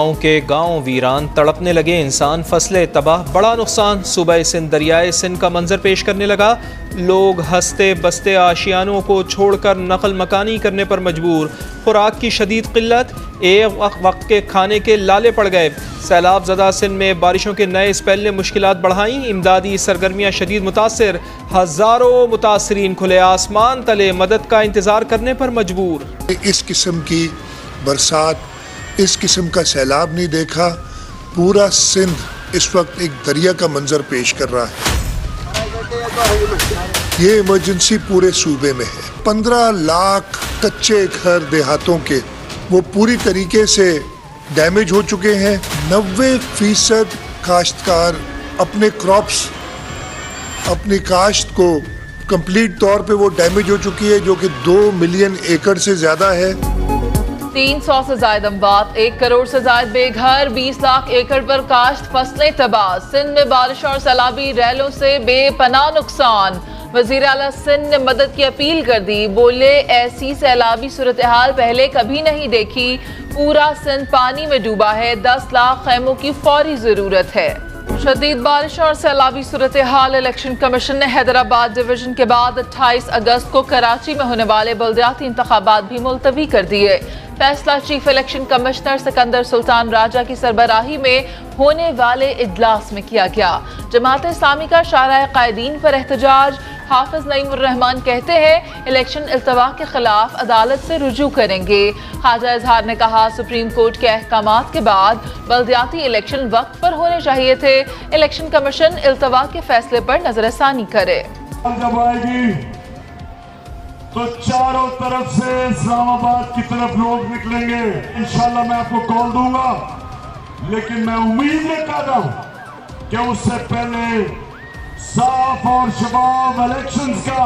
गाँव के गाँव वीरान, तड़पने लगे इंसान, फसलें तबाह, बड़ा नुकसान। सूबा सिंध दरियाए सिंध का मंजर पेश करने लगा। लोग हंसते बसते आशियानों को छोड़कर नकल मकानी करने पर मजबूर। खुराक की शदीद किल्लत, एक वक्त के खाने के लाले पड़ गए। सैलाब ज़दा सिंध में बारिशों के नए स्पेल ने मुश्किलात बढ़ाई। इमदादी सरगर्मियाँ शदीद मुतासिर, हज़ारों मुतासरीन खुले आसमान तले मदद का इंतज़ार करने पर मजबूर। इस किस्म की बरसात, इस किस्म का सैलाब नहीं देखा। पूरा सिंध इस वक्त एक दरिया का मंजर पेश कर रहा है। ये इमरजेंसी पूरे सूबे में है। 15 लाख कच्चे घर देहातों के वो पूरी तरीके से डैमेज हो चुके हैं। 90% काश्तकार अपने क्रॉप्स, अपनी काश्त को कंप्लीट तौर पे वो डैमेज हो चुकी है, जो कि 2 मिलियन एकड़ से ज़्यादा है। 300 से ज्यादा अमवात, 1 करोड़ से ज्यादा बेघर, 20 लाख एकड़ पर काश्त फसलें तबाह। सिंध में बारिश और सैलाबी रैलों से बेपनाह नुकसान। वजीर आला सिंध ने मदद की अपील कर दी। बोले, ऐसी सैलाबी सूरत हाल पहले कभी नहीं देखी। पूरा सिंध पानी में डूबा है। 10 लाख खैमों की फौरी जरूरत है। शदीद बारिश और सैलाबी सूरत हाल। इलेक्शन कमीशन ने हैदराबाद डिवीजन के बाद 28 अगस्त को कराची में होने वाले बल्दियाती इंतखाबात भी मुलतवी कर दिए। फैसला chief election commissioner Sikandar Sultan Raja की सरबराही में होने वाले इजलास में किया गया। जमात इस्लामी का शारा कायदीन पर एहतजाज। हाफिज नईमुर रहमान कहते हैं, इलेक्शन इल्तवा के खिलाफ अदालत से रुजू करेंगे। ख्वाजा इजहार ने कहा, सुप्रीम कोर्ट के अहकामात के बाद बल्दियाती इलेक्शन वक्त पर होने चाहिए थे। इलेक्शन कमीशन इल्तवा के फैसले पर नजरसानी करे। जब आएगी तो चारों तरफ से इस्लामाबाद की तरफ लोग निकलेंगे। इंशाल्लाह मैं आपको कॉल दूंगा, लेकिन मैं उम्मीद ये कर रहा हूं कि उससे पहले साफ और शफाफ इलेक्शंस का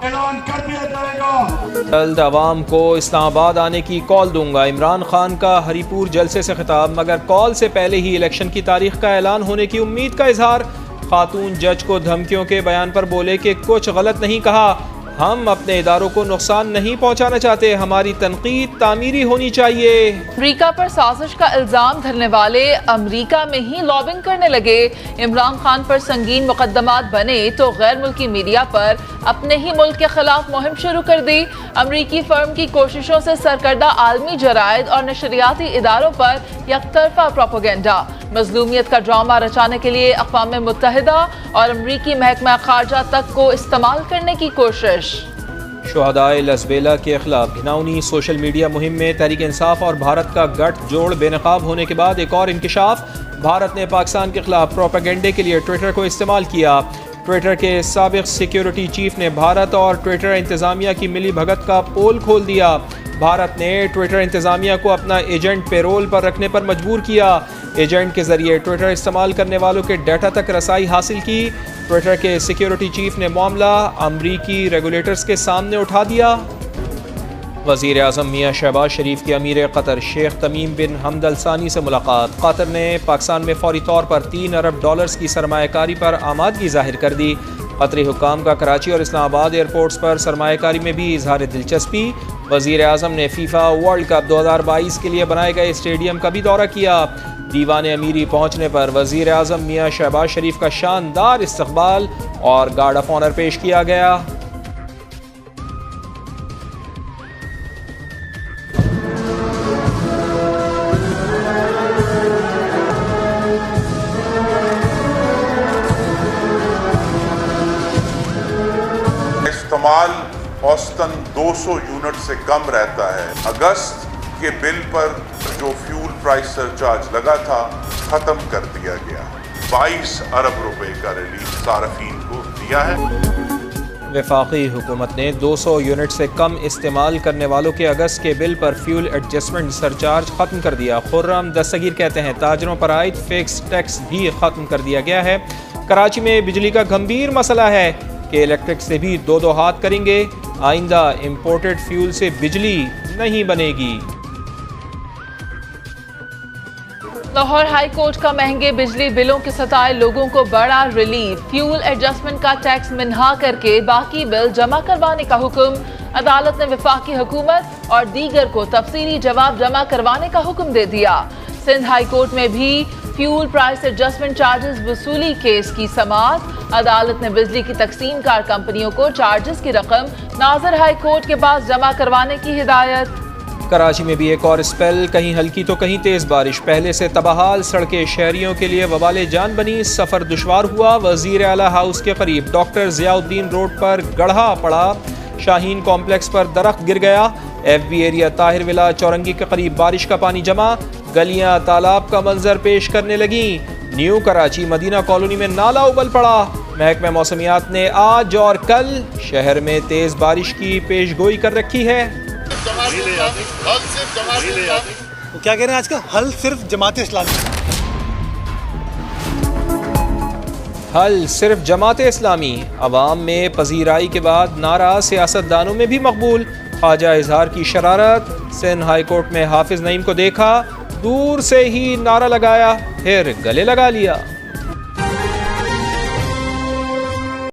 ऐलान कर दिया जाएगा। जल्द अवाम को इस्लामाबाद आने की कॉल दूंगा। इमरान खान का हरीपुर जलसे से खिताब, मगर कॉल से पहले ही इलेक्शन की तारीख का ऐलान होने की उम्मीद का इजहार। खातून जज को धमकियों के बयान पर बोले कि कुछ गलत नहीं कहा, हम अपने इदारों को नुकसान नहीं पहुंचाना चाहते, हमारी तनकीद तामीरी होनी चाहिए। अमरीका पर साजिश का इल्जाम धरने वाले अमरीका में ही लॉबिंग करने लगे। इमरान खान पर संगीन मुकदमात बने तो गैर मुल्की मीडिया पर अपने ही मुल्क के खिलाफ मुहिम शुरू कर दी। अमरीकी फर्म की कोशिशों से सरकर्दा आलमी जराइद और नशरियाती इदारों पर यकतरफा प्रोपेगेंडा, मजलूमियत का ड्रामा रचाने के लिए अक़वाम मुत्तहिदा और अमरीकी महकमा खारजा तक को इस्तेमाल करने की कोशिश। शुहदाए लसबेला के खिलाफ घिनौनी सोशल मीडिया मुहिम में तहरीक इंसाफ और भारत का गठजोड़ बेनकाब होने के बाद एक और इंकिशाफ। भारत ने पाकिस्तान के खिलाफ प्रोपेगेंडे के लिए ट्विटर को इस्तेमाल किया। ट्विटर के साबिक सिक्योरिटी चीफ ने भारत और ट्विटर इंतज़ामिया की मिली भगत का पोल खोल दिया। भारत ने ट्विटर इंतज़ामिया को अपना एजेंट पेरोल पर रखने पर मजबूर किया। एजेंट के जरिए ट्विटर इस्तेमाल करने वालों के डाटा तक रसाई हासिल की। ट्विटर के सिक्योरिटी चीफ ने मामला अमरीकी रेगुलेटर्स के सामने उठा दिया। वज़ीर आज़म मियाँ शहबाज शरीफ की अमीर कतर शेख तमीम बिन हमद अल सानी से मुलाकात। कतर ने पाकिस्तान में फौरी तौर पर $3 अरब की सरमायाकारी पर आमादगी जाहिर कर दी। कतरी हुक्काम का कराची और इस्लामाबाद एयरपोर्ट्स पर सरमायाकारी में भी इजहार दिलचस्पी। वज़ीर आज़म ने फीफा वर्ल्ड कप 2022 के लिए बनाए गए स्टेडियम का भी दौरा किया। दीवान अमीरी पहुँचने पर वज़ीर आज़म मियाँ शहबाज शरीफ का शानदार इस्तकबाल और गार्ड ऑफ ऑनर पेश किया गया। इस्तेमाल औसतन 200 यूनिट से कम रहता है। अगस्त के बिल पर जो फ्यूल प्राइस सरचार्ज लगा था खत्म कर दिया गया। 22 अरब रुपए का रिलीफ सार्फिन को दिया है। वफाकी हुकूमत ने 200 यूनिट से कम इस्तेमाल करने वालों के अगस्त के बिल पर फ्यूल एडजस्टमेंट सरचार्ज खत्म कर दिया। खुर्रम दस्तगीर कहते हैं, ताजरों पर आयद फिक्स टैक्स भी खत्म कर दिया गया है। कराची में बिजली का गंभीर मसला है कि इलेक्ट्रिक से भी दो हाथ करेंगे। आइंदा इंपोर्टेड फ्यूल से बिजली नहीं बनेगी। लाहौर हाई कोर्ट का महंगे बिजली बिलों के सताए लोगों को बड़ा रिलीफ। फ्यूल एडजस्टमेंट का टैक्स मिन्हा करके बाकी बिल जमा करवाने का हुक्म। अदालत ने वफाकी हुकूमत और दीगर को तफसीली जवाब जमा करवाने का हुक्म दे दिया। सिंध हाई कोर्ट में भी फ्यूल प्राइस एडजस्टमेंट चार्जेस वसूली केस की समाअत। अदालत ने बिजली की तकसीम कार कंपनियों को चार्जेस की रकम नाज़र हाई कोर्ट के पास जमा करवाने की हिदायत। कराची में भी एक और स्पेल, कहीं हल्की तो कहीं तेज बारिश, पहले से तबाहाल सड़कें शहरियों के लिए वबाले जान बनी, सफर दुश्वार हुआ। वजीर आला हाउस के करीब डॉक्टर जियाउद्दीन रोड पर गढ़ा पड़ा, शाहीन कॉम्प्लेक्स पर दरख्त गिर गया। FB एरिया ताहिर विला चौरंगी के करीब बारिश का पानी जमा, गलियां तालाब का मंजर पेश करने लगी। न्यू कराची मदीना कॉलोनी में नाला उबल पड़ा। महकमा मौसमियात ने आज और कल शहर में तेज बारिश की पेशगोई कर रखी है। वो क्या कह रहे हैं आज का हल सिर्फ जमात इस्लामी, हल सिर्फ जमात इस्लामी। अवाम में पजीराई के बाद नारा सियासतदानों में भी मकबूल। ख्वाजा इजहार की शरारत, सिंध हाई कोर्ट में हाफिज नईम को देखा, दूर से ही नारा लगाया, फिर गले लगा लिया।